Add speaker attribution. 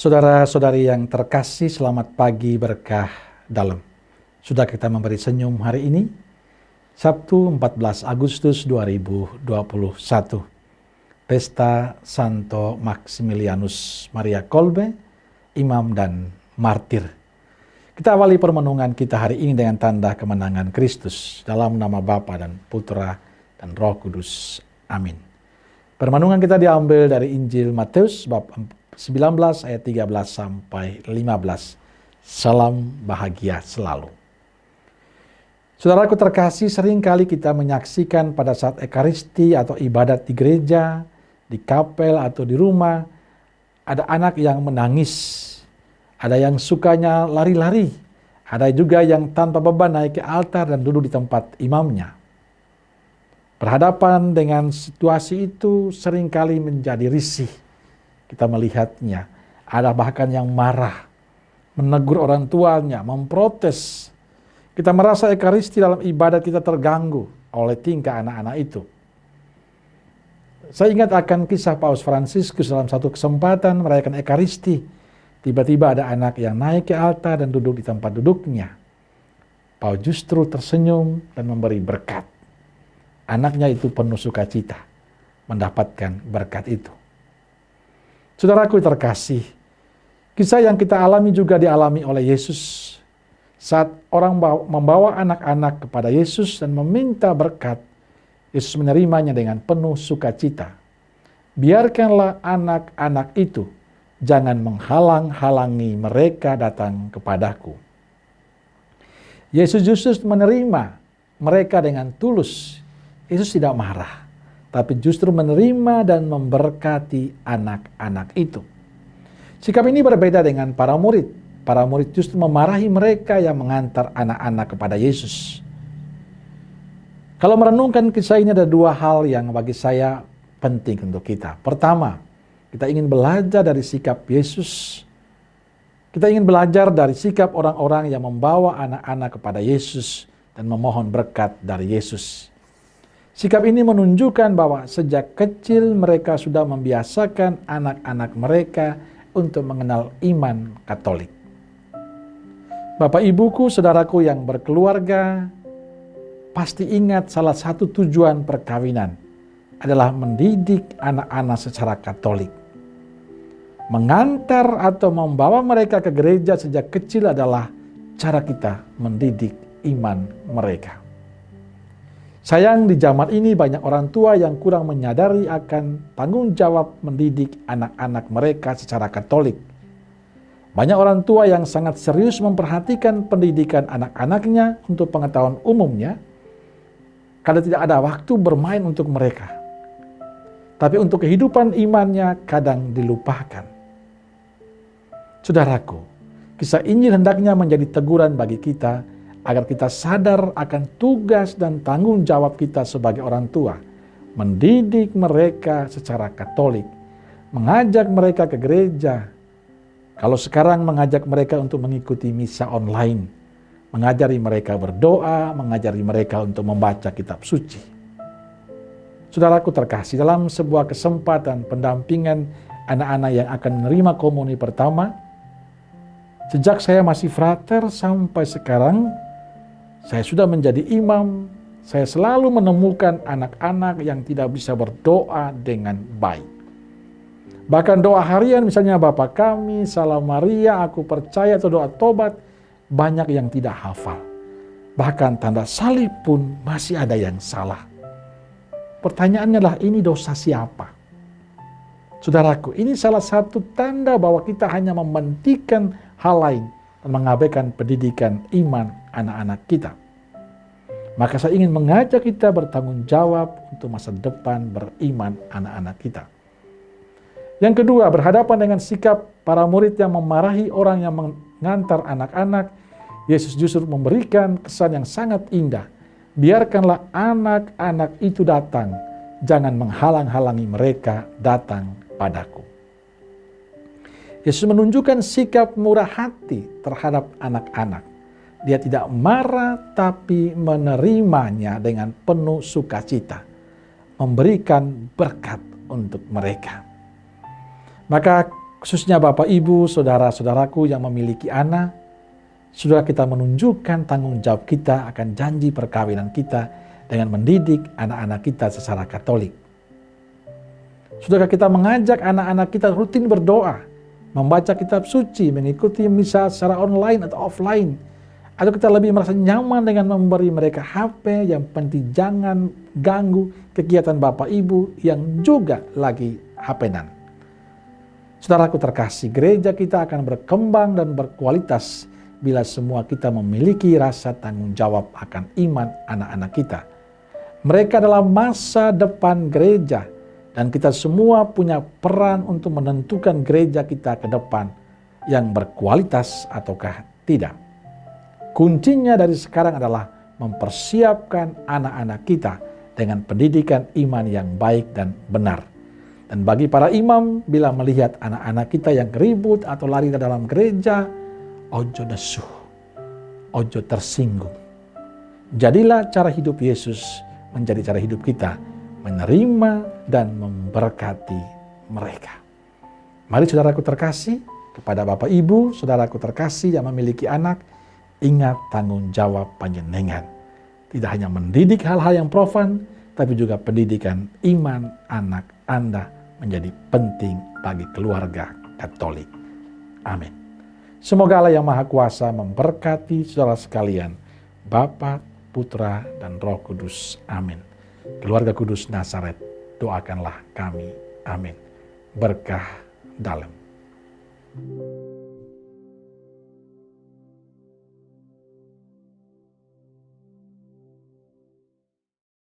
Speaker 1: Saudara-saudari yang terkasih, selamat pagi berkah dalam. Sudah kita memberi senyum hari ini, Sabtu 14 Agustus 2021. Pesta Santo Maximilianus Maria Kolbe, Imam dan Martir. Kita awali permenungan kita hari ini dengan tanda kemenangan Kristus. Dalam nama Bapa dan Putra dan Roh Kudus. Amin. Permenungan kita diambil dari Injil Matius bab 19 ayat 13 sampai 15. Salam bahagia selalu. Saudaraku terkasih, seringkali kita menyaksikan pada saat Ekaristi atau ibadat di gereja, di kapel atau di rumah, ada anak yang menangis, ada yang sukanya lari-lari, ada juga yang tanpa beban naik ke altar dan duduk di tempat imamnya. Berhadapan dengan situasi itu seringkali menjadi risih. Kita melihatnya, ada bahkan yang marah, menegur orang tuanya, memprotes. Kita merasa Ekaristi dalam ibadat kita terganggu oleh tingkah anak-anak itu. Saya ingat akan kisah Paus Fransiskus dalam satu kesempatan merayakan Ekaristi. Tiba-tiba ada anak yang naik ke altar dan duduk di tempat duduknya. Paus justru tersenyum dan memberi berkat. Anaknya itu penuh sukacita mendapatkan berkat itu. Saudaraku terkasih, kisah yang kita alami juga dialami oleh Yesus. Saat orang membawa anak-anak kepada Yesus dan meminta berkat, Yesus menerimanya dengan penuh sukacita. Biarkanlah anak-anak itu, jangan menghalang-halangi mereka datang kepadaku. Yesus justru menerima mereka dengan tulus. Yesus tidak marah, tapi justru menerima dan memberkati anak-anak itu. Sikap ini berbeda dengan para murid. Para murid justru memarahi mereka yang mengantar anak-anak kepada Yesus. Kalau merenungkan kisah ini ada dua hal yang bagi saya penting untuk kita. Pertama, kita ingin belajar dari sikap Yesus. Kita ingin belajar dari sikap orang-orang yang membawa anak-anak kepada Yesus dan memohon berkat dari Yesus. Sikap ini menunjukkan bahwa sejak kecil mereka sudah membiasakan anak-anak mereka untuk mengenal iman Katolik. Bapak ibuku, saudaraku yang berkeluarga, pasti ingat salah satu tujuan perkawinan adalah mendidik anak-anak secara Katolik. Mengantar atau membawa mereka ke gereja sejak kecil adalah cara kita mendidik iman mereka. Sayang di zaman ini banyak orang tua yang kurang menyadari akan tanggung jawab mendidik anak-anak mereka secara Katolik. Banyak orang tua yang sangat serius memperhatikan pendidikan anak-anaknya untuk pengetahuan umumnya, karena tidak ada waktu bermain untuk mereka. Tapi untuk kehidupan imannya kadang dilupakan. Saudaraku, kisah Injil hendaknya menjadi teguran bagi kita agar kita sadar akan tugas dan tanggung jawab kita sebagai orang tua, mendidik mereka secara Katolik, mengajak mereka ke gereja. Kalau sekarang mengajak mereka untuk mengikuti misa online, mengajari mereka berdoa, mengajari mereka untuk membaca kitab suci. Saudaraku terkasih, dalam sebuah kesempatan pendampingan anak-anak yang akan menerima komuni pertama, sejak saya masih frater sampai sekarang, saya sudah menjadi imam, saya selalu menemukan anak-anak yang tidak bisa berdoa dengan baik. Bahkan doa harian misalnya Bapa Kami, Salam Maria, Aku Percaya atau doa tobat, banyak yang tidak hafal. Bahkan tanda salib pun masih ada yang salah. Pertanyaannya adalah ini dosa siapa? Saudaraku, ini salah satu tanda bahwa kita hanya mementingkan hal lain dan mengabaikan pendidikan iman anak-anak kita. Maka saya ingin mengajak kita bertanggung jawab untuk masa depan beriman anak-anak kita. Yang kedua, berhadapan dengan sikap para murid yang memarahi orang yang mengantar anak-anak, Yesus justru memberikan kesan yang sangat indah. Biarkanlah anak-anak itu datang, jangan menghalang-halangi mereka datang padaku. Yesus menunjukkan sikap murah hati terhadap anak-anak. Dia tidak marah tapi menerimanya dengan penuh sukacita, memberikan berkat untuk mereka. Maka Khususnya Bapak, Ibu, saudara-saudaraku yang memiliki anak, saudara kita menunjukkan tanggung jawab kita akan janji perkawinan kita dengan mendidik anak-anak kita secara Katolik. Saudara kita mengajak anak-anak kita rutin berdoa, membaca kitab suci, mengikuti misa secara online atau offline. Atau kita lebih merasa nyaman dengan memberi mereka HP, yang penting jangan ganggu kegiatan Bapak Ibu yang juga lagi HP-nan. Saudaraku terkasih, gereja kita akan berkembang dan berkualitas bila semua kita memiliki rasa tanggung jawab akan iman anak-anak kita. Mereka adalah masa depan gereja, dan kita semua punya peran untuk menentukan gereja kita ke depan yang berkualitas ataukah tidak. Kuncinya dari sekarang adalah mempersiapkan anak-anak kita dengan pendidikan iman yang baik dan benar. Dan bagi para imam, bila melihat anak-anak kita yang ribut atau lari ke dalam gereja, ojo nesuh, ojo tersinggung. Jadilah cara hidup Yesus menjadi cara hidup kita, menerima dan memberkati mereka. Mari saudaraku terkasih, kepada Bapak Ibu, saudaraku terkasih yang memiliki anak, ingat tanggung jawab panjenengan. Tidak hanya mendidik hal-hal yang profan, tapi juga pendidikan iman anak Anda menjadi penting bagi keluarga Katolik. Amin. Semoga Allah yang Maha Kuasa memberkati saudara sekalian, Bapa, Putra, dan Roh Kudus. Amin. Keluarga Kudus Nazaret, doakanlah kami. Amin. Berkah dalam.